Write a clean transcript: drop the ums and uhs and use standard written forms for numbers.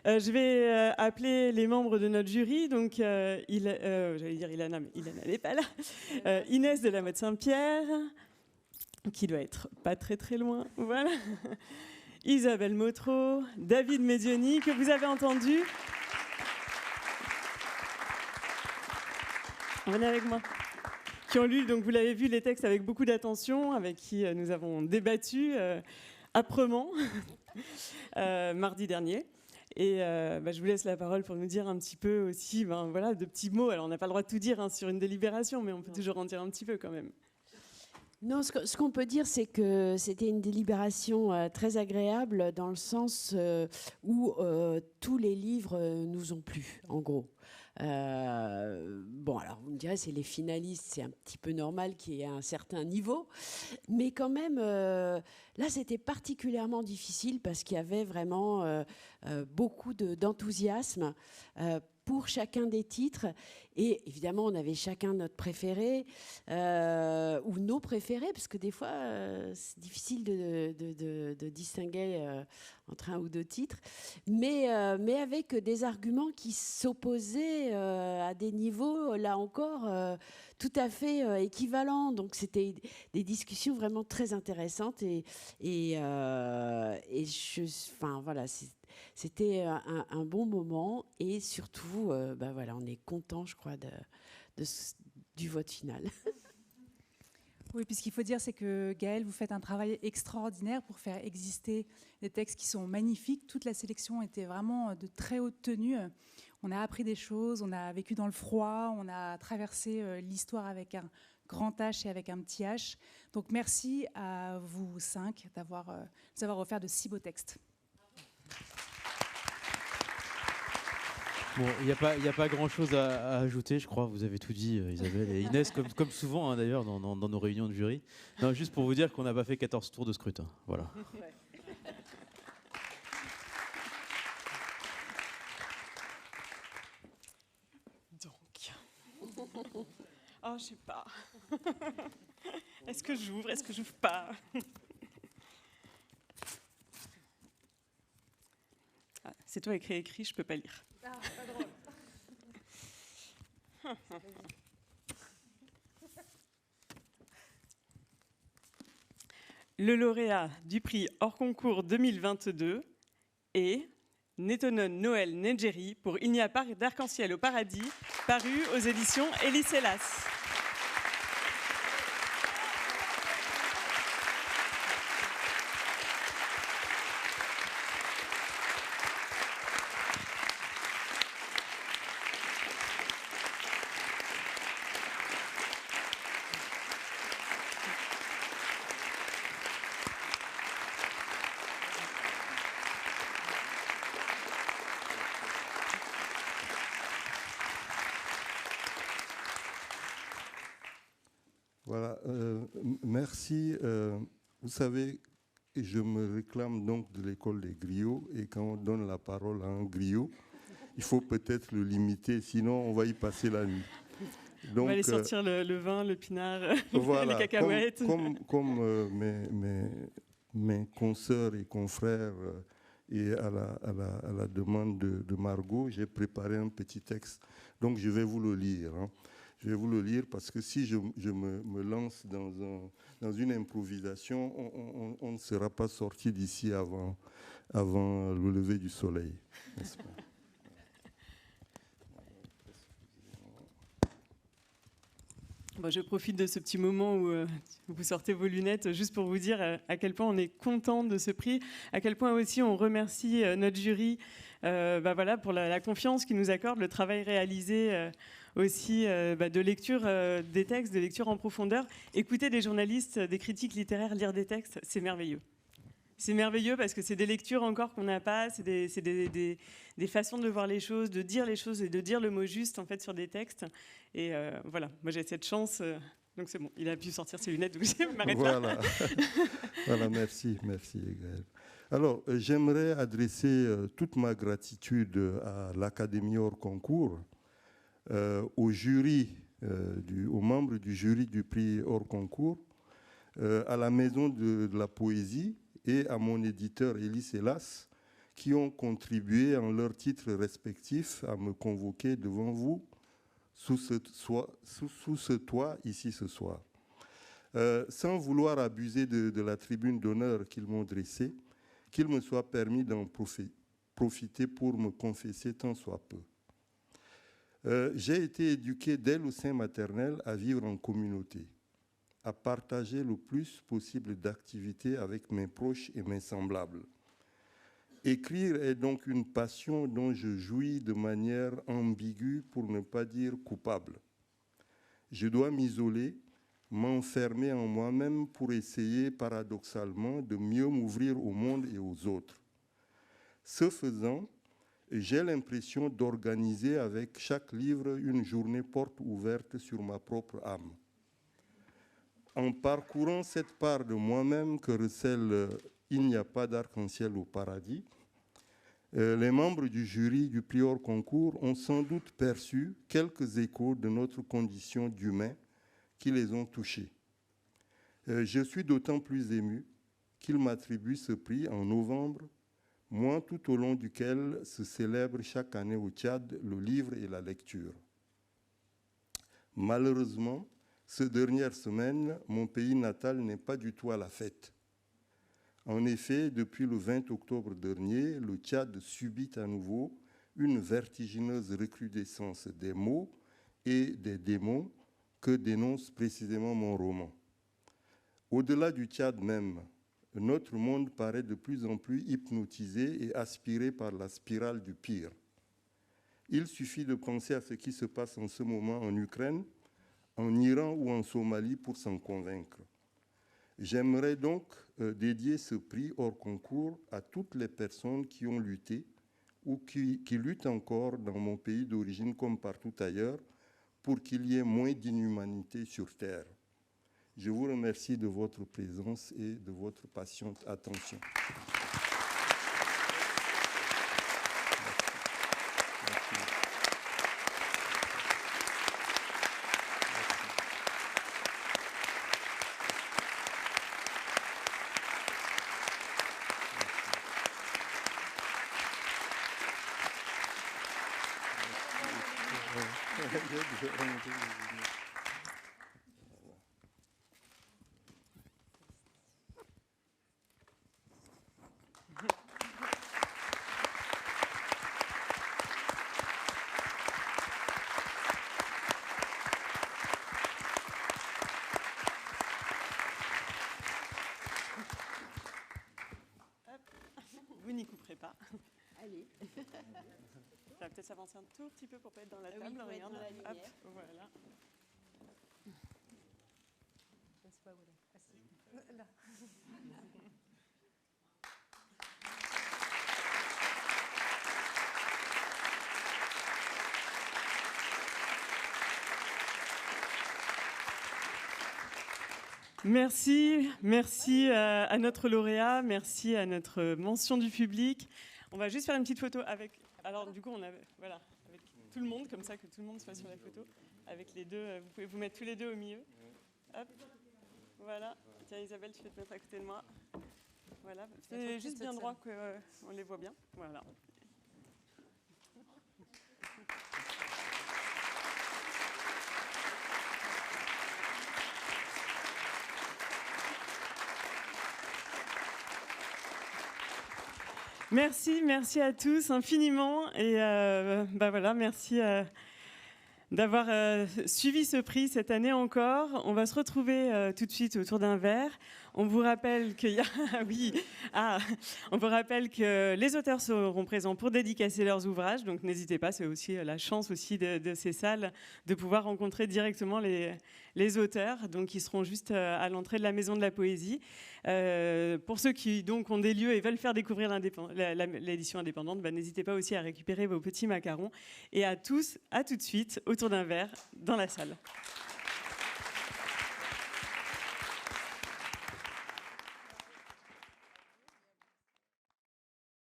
Je vais appeler les membres de notre jury. Donc, j'allais dire Ilana, mais Ilana n'est pas là. Inès de la Motte Saint-Pierre, qui doit être pas très très loin. Voilà. Isabelle Motro, David Medioni, que vous avez entendu. Venez avec moi. Qui ont lu, donc vous l'avez vu, les textes avec beaucoup d'attention, avec qui nous avons débattu âprement mardi dernier. Et je vous laisse la parole pour nous dire un petit peu aussi, voilà, de petits mots. Alors on n'a pas le droit de tout dire sur une délibération, mais on peut toujours en dire un petit peu quand même. Non, ce qu'on peut dire, c'est que c'était une délibération très agréable dans le sens où tous les livres nous ont plu, en gros. Bon, alors vous me direz, c'est les finalistes, c'est un petit peu normal qu'il y ait un certain niveau, mais quand même, là, c'était particulièrement difficile parce qu'il y avait vraiment beaucoup d'enthousiasme pour chacun des titres. Et évidemment, on avait chacun notre préféré ou nos préférés, parce que des fois, c'est difficile de distinguer entre un ou deux titres, mais avec des arguments qui s'opposaient à des niveaux, là encore, tout à fait équivalents. Donc, c'était des discussions vraiment très intéressantes. Voilà, c'était un bon moment. Et surtout, voilà, on est content, je crois, du vote final. Oui, puis ce qu'il faut dire, c'est que Gaëlle, vous faites un travail extraordinaire pour faire exister des textes qui sont magnifiques. Toute la sélection était vraiment de très haute tenue. On a appris des choses, on a vécu dans le froid, on a traversé l'histoire avec un grand H et avec un petit H. Donc merci à vous 5 d'avoir offert de si beaux textes. Bon, il n'y a pas grand-chose à ajouter, je crois. Vous avez tout dit, Isabelle et Inès, comme souvent d'ailleurs dans nos réunions de jury. Non, juste pour vous dire qu'on n'a pas fait 14 tours de scrutin. Voilà. Donc. Oh, je sais pas. Est-ce que j'ouvre? Est-ce que j'ouvre pas? C'est toi écrit, je peux pas lire. Ah, pas drôle. Le lauréat du prix hors concours 2022 est Netonon Noël Nedjeri pour Il n'y a pas d'arc-en-ciel au paradis, paru aux éditions Elie Selas. Voilà, merci. Vous savez, je me réclame donc de l'école des griots, et quand on donne la parole à un griot, il faut peut-être le limiter, sinon on va y passer la nuit. Donc, on va aller sortir le vin, le pinard, voilà, les cacahuètes. Comme mes consoeurs et confrères, et à la demande de Margot, j'ai préparé un petit texte. Donc je vais vous le lire. Je vais vous le lire parce que si je me lance dans une improvisation, on ne sera pas sorti d'ici avant le lever du soleil, n'est-ce pas? Bon, je profite de ce petit moment où vous sortez vos lunettes juste pour vous dire à quel point on est content de ce prix, à quel point aussi on remercie notre jury voilà, pour la confiance qu'ils nous accordent, le travail réalisé aussi de lecture des textes, de lecture en profondeur. Écouter des journalistes, des critiques littéraires lire des textes, c'est merveilleux. C'est merveilleux parce que c'est des lectures encore qu'on n'a pas, c'est des façons de voir les choses, de dire les choses et de dire le mot juste en fait sur des textes. Et voilà, moi j'ai cette chance, donc c'est bon, il a pu sortir ses lunettes, donc je m'arrête là. Voilà, merci Gaëlle. Alors, j'aimerais adresser toute ma gratitude à l'Académie hors concours, au jury, aux membres du jury du prix hors concours, à la Maison de la Poésie, et à mon éditeur Elie Selas, qui ont contribué en leurs titres respectifs à me convoquer devant vous sous ce toit ici ce soir. Sans vouloir abuser de la tribune d'honneur qu'ils m'ont dressée, qu'il me soit permis d'en profiter pour me confesser tant soit peu. J'ai été éduqué dès le sein maternel à vivre en communauté, à partager le plus possible d'activités avec mes proches et mes semblables. Écrire est donc une passion dont je jouis de manière ambiguë, pour ne pas dire coupable. Je dois m'isoler, m'enfermer en moi-même pour essayer paradoxalement de mieux m'ouvrir au monde et aux autres. Ce faisant, j'ai l'impression d'organiser avec chaque livre une journée porte ouverte sur ma propre âme. En parcourant cette part de moi-même que recèle « Il n'y a pas d'arc-en-ciel au paradis », les membres du jury du prix hors concours ont sans doute perçu quelques échos de notre condition d'humain qui les ont touchés. Je suis d'autant plus ému qu'ils m'attribuent ce prix en novembre, mois tout au long duquel se célèbre chaque année au Tchad le livre et la lecture. Malheureusement, ces dernières semaines, mon pays natal n'est pas du tout à la fête. En effet, depuis le 20 octobre dernier, le Tchad subit à nouveau une vertigineuse recrudescence des maux et des démons que dénonce précisément mon roman. Au-delà du Tchad même, notre monde paraît de plus en plus hypnotisé et aspiré par la spirale du pire. Il suffit de penser à ce qui se passe en ce moment en Ukraine, en Iran ou en Somalie pour s'en convaincre. J'aimerais donc dédier ce prix hors concours à toutes les personnes qui ont lutté ou qui luttent encore dans mon pays d'origine comme partout ailleurs pour qu'il y ait moins d'inhumanité sur Terre. Je vous remercie de votre présence et de votre patiente attention. Vous n'y couperez pas. Allez. On va peut-être s'avancer un tout petit peu pour pas être dans la table. Oui, Regarde. dans la lumière. Hop, voilà. Je ne sais pas où elle est. Là. Merci à notre lauréat, merci à notre mention du public. On va juste faire une petite photo avec. Alors du coup, voilà, avec tout le monde, comme ça que tout le monde soit sur la photo. Avec les deux, vous pouvez vous mettre tous les deux au milieu. Hop, voilà. Tiens, Isabelle, tu peux te mettre à côté de moi. Voilà, c'est juste bien droit qu'on les voit bien. Voilà. Merci à tous infiniment et voilà, merci d'avoir suivi ce prix cette année encore. On va se retrouver tout de suite autour d'un verre. On vous rappelle on vous rappelle que les auteurs seront présents pour dédicacer leurs ouvrages, donc n'hésitez pas, c'est aussi la chance aussi de ces salles de pouvoir rencontrer directement les auteurs, donc ils seront juste à l'entrée de la Maison de la Poésie. Pour ceux qui donc ont des lieux et veulent faire découvrir l'édition indépendante, n'hésitez pas aussi à récupérer vos petits macarons. Et à tous, à tout de suite, autour d'un verre dans la salle.